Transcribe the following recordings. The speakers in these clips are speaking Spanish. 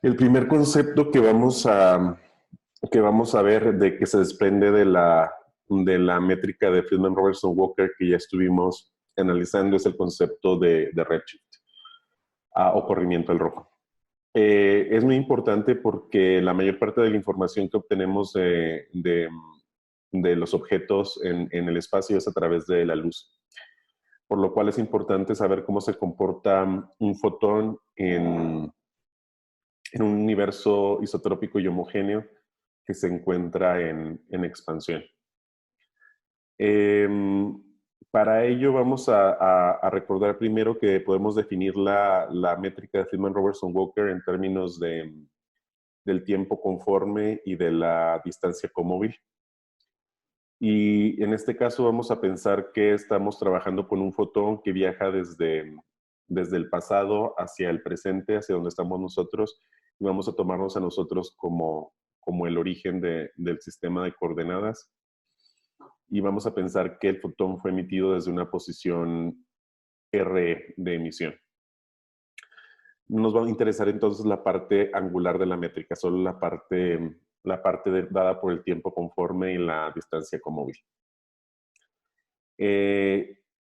El primer concepto que vamos a ver de que se desprende de la métrica de Friedman-Robertson-Walker que ya estuvimos analizando es el concepto de redshift o corrimiento al rojo. Es muy importante porque la mayor parte de la información que obtenemos de los objetos en el espacio es a través de la luz, por lo cual es importante saber cómo se comporta un fotón en un universo isotrópico y homogéneo que se encuentra en expansión. Eh, para ello vamos a recordar primero que podemos definir la métrica de Friedman-Robertson-Walker en términos del tiempo conforme y de la distancia comóvil. Y en este caso vamos a pensar que estamos trabajando con un fotón que viaja desde el pasado hacia el presente, hacia donde estamos nosotros, y vamos a tomarnos a nosotros como el origen del sistema de coordenadas. Y vamos a pensar que el fotón fue emitido desde una posición R de emisión. Nos va a interesar entonces la parte angular de la métrica, solo la parte dada por el tiempo conforme y la distancia comóvil.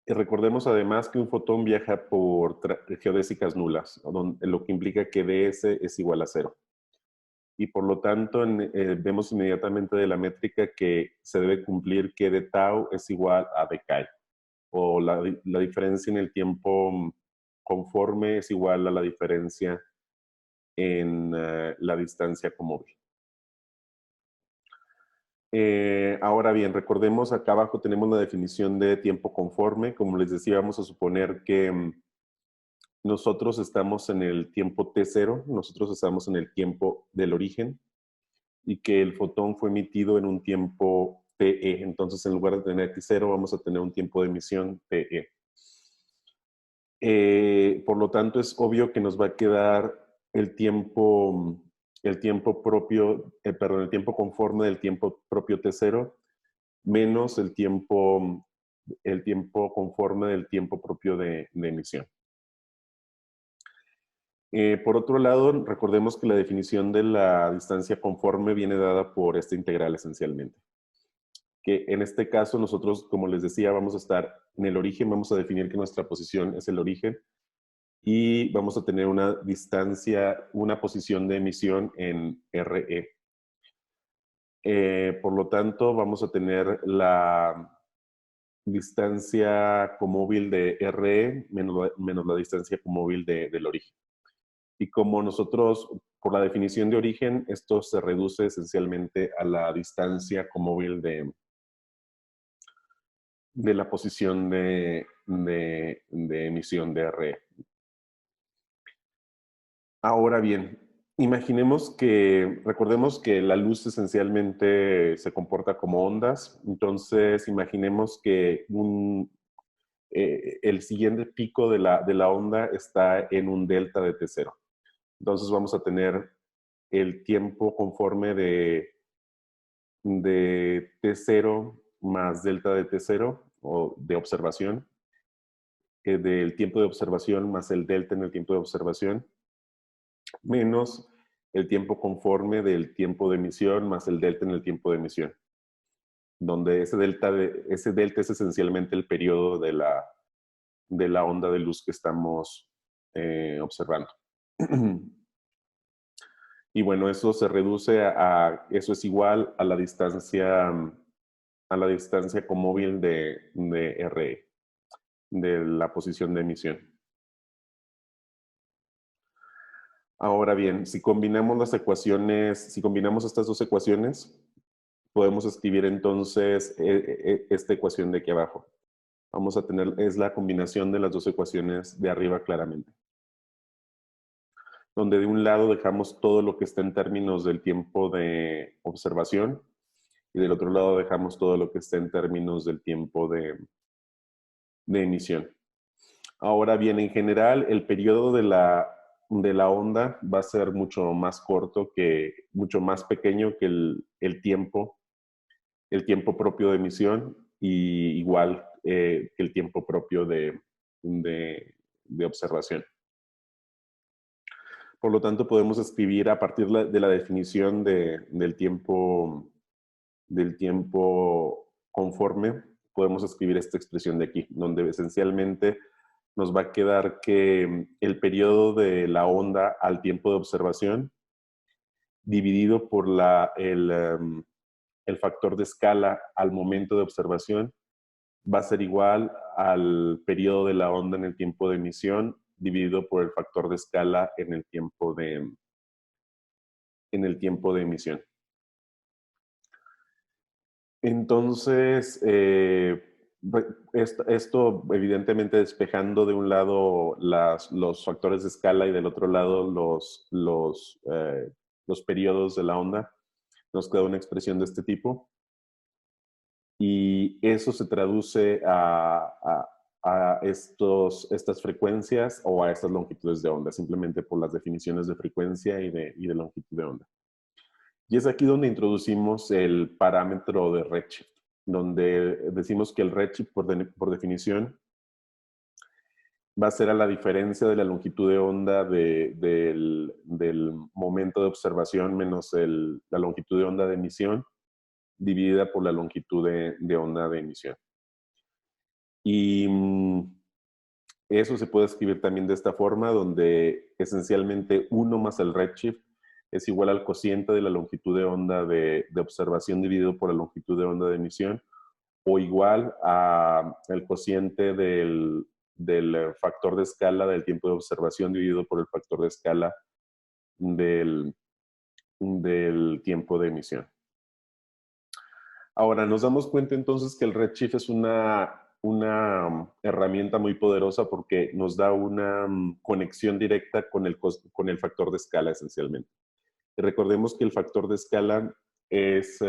Recordemos además que un fotón viaja por geodésicas nulas, lo que implica que ds es igual a 0. Y por lo tanto, vemos inmediatamente de la métrica que se debe cumplir que d tau es igual a d chi, o la diferencia en el tiempo conforme es igual a la diferencia en la distancia comóvil. Ahora bien, recordemos acá abajo tenemos la definición de tiempo conforme. Como les decía, vamos a suponer que nosotros estamos en el tiempo t0, nosotros estamos en el tiempo del origen y que el fotón fue emitido en un tiempo te. Entonces, en lugar de tener t0, vamos a tener un tiempo de emisión te. Por lo tanto, es obvio que nos va a quedar el tiempo propio, el tiempo conforme del tiempo propio t0 menos el tiempo conforme del tiempo propio de emisión. Por otro lado, recordemos que la definición de la distancia conforme viene dada por esta integral esencialmente. Que en este caso nosotros, como les decía, vamos a estar en el origen, vamos a definir que nuestra posición es el origen y vamos a tener una distancia, una posición de emisión en RE. Por lo tanto, vamos a tener la distancia comóvil de RE menos la distancia comóvil del origen. Y como nosotros, por la definición de origen, esto se reduce esencialmente a la distancia comóvil de la posición de emisión de RE. Ahora bien, recordemos que la luz esencialmente se comporta como ondas, entonces imaginemos que el siguiente pico de la onda está en un delta de T0. Entonces vamos a tener el tiempo conforme de T0 más delta de T0, o de observación, del tiempo de observación más el delta en el tiempo de observación, menos el tiempo conforme del tiempo de emisión más el delta en el tiempo de emisión, donde ese delta es esencialmente el periodo de la onda de luz que estamos observando. Y bueno, eso se reduce eso es igual a la distancia comóvil de RE, de la posición de emisión. Ahora bien, si combinamos estas dos ecuaciones, podemos escribir entonces esta ecuación de aquí abajo. Vamos a tener, es la combinación de las dos ecuaciones de arriba claramente. Donde de un lado dejamos todo lo que está en términos del tiempo de observación y del otro lado dejamos todo lo que está en términos del tiempo de emisión. Ahora bien, en general, el periodo de la onda va a ser mucho más mucho más pequeño que el tiempo propio de emisión y igual que el tiempo propio de observación. Por lo tanto, podemos escribir a partir de la definición del tiempo conforme, podemos escribir esta expresión de aquí, donde esencialmente nos va a quedar que el periodo de la onda al tiempo de observación dividido por el factor de escala al momento de observación va a ser igual al periodo de la onda en el tiempo de emisión dividido por el factor de escala en el tiempo de emisión. Entonces, esto evidentemente despejando de un lado los factores de escala y del otro lado los periodos de la onda, nos queda una expresión de este tipo. Y eso se traduce a estas frecuencias o a estas longitudes de onda, simplemente por las definiciones de frecuencia y de longitud de onda. Y es aquí donde introducimos el parámetro de redshift, donde decimos que el redshift, por definición, va a ser a la diferencia de la longitud de onda del momento de observación menos la longitud de onda de emisión, dividida por la longitud de onda de emisión. Y eso se puede escribir también de esta forma, donde esencialmente 1 más el redshift es igual al cociente de la longitud de onda de observación dividido por la longitud de onda de emisión, o igual al cociente del factor de escala del tiempo de observación dividido por el factor de escala del tiempo de emisión. Ahora, nos damos cuenta entonces que el redshift es una herramienta muy poderosa porque nos da una conexión directa con el factor de escala esencialmente. Y recordemos que el factor de escala es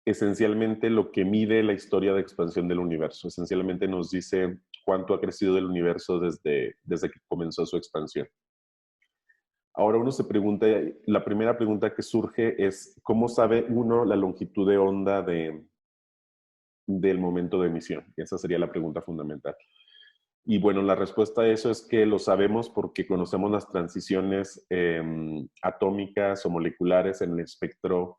esencialmente lo que mide la historia de expansión del universo. Esencialmente nos dice cuánto ha crecido el universo desde que comenzó su expansión. Ahora uno se pregunta, la primera pregunta que surge es, ¿cómo sabe uno la longitud de onda del momento de emisión? Esa sería la pregunta fundamental. Y bueno, la respuesta a eso es que lo sabemos porque conocemos las transiciones atómicas o moleculares en el espectro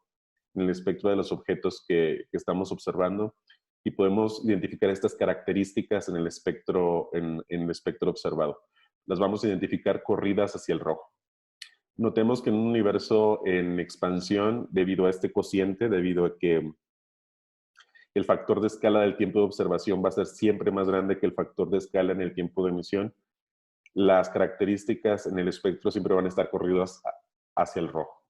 de los objetos que estamos observando y podemos identificar estas características en el espectro observado. Las vamos a identificar corridas hacia el rojo. Notemos que en un universo en expansión, debido a este cociente, debido a que el factor de escala del tiempo de observación va a ser siempre más grande que el factor de escala en el tiempo de emisión, las características en el espectro siempre van a estar corridas hacia el rojo.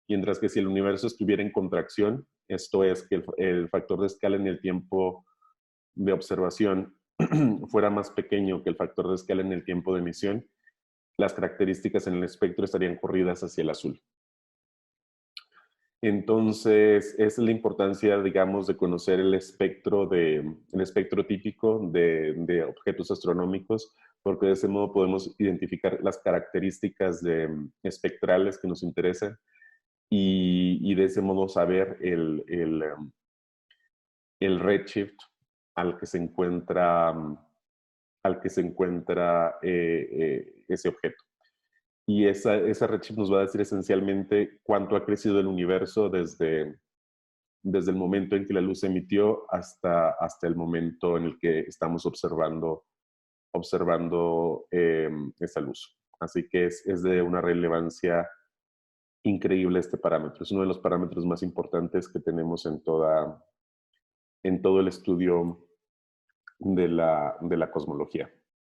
Mientras que si el universo estuviera en contracción, esto es que el factor de escala en el tiempo de observación fuera más pequeño que el factor de escala en el tiempo de emisión, las características en el espectro estarían corridas hacia el azul. Entonces, esa es la importancia, digamos, de conocer el espectro típico de objetos astronómicos, porque de ese modo podemos identificar las características espectrales que nos interesan y de ese modo saber el redshift al que se encuentra, ese objeto. Y esa redshift nos va a decir esencialmente cuánto ha crecido el universo desde el momento en que la luz se emitió hasta el momento en el que estamos observando esa luz. Así que es de una relevancia increíble este parámetro. Es uno de los parámetros más importantes que tenemos en todo el estudio de la cosmología.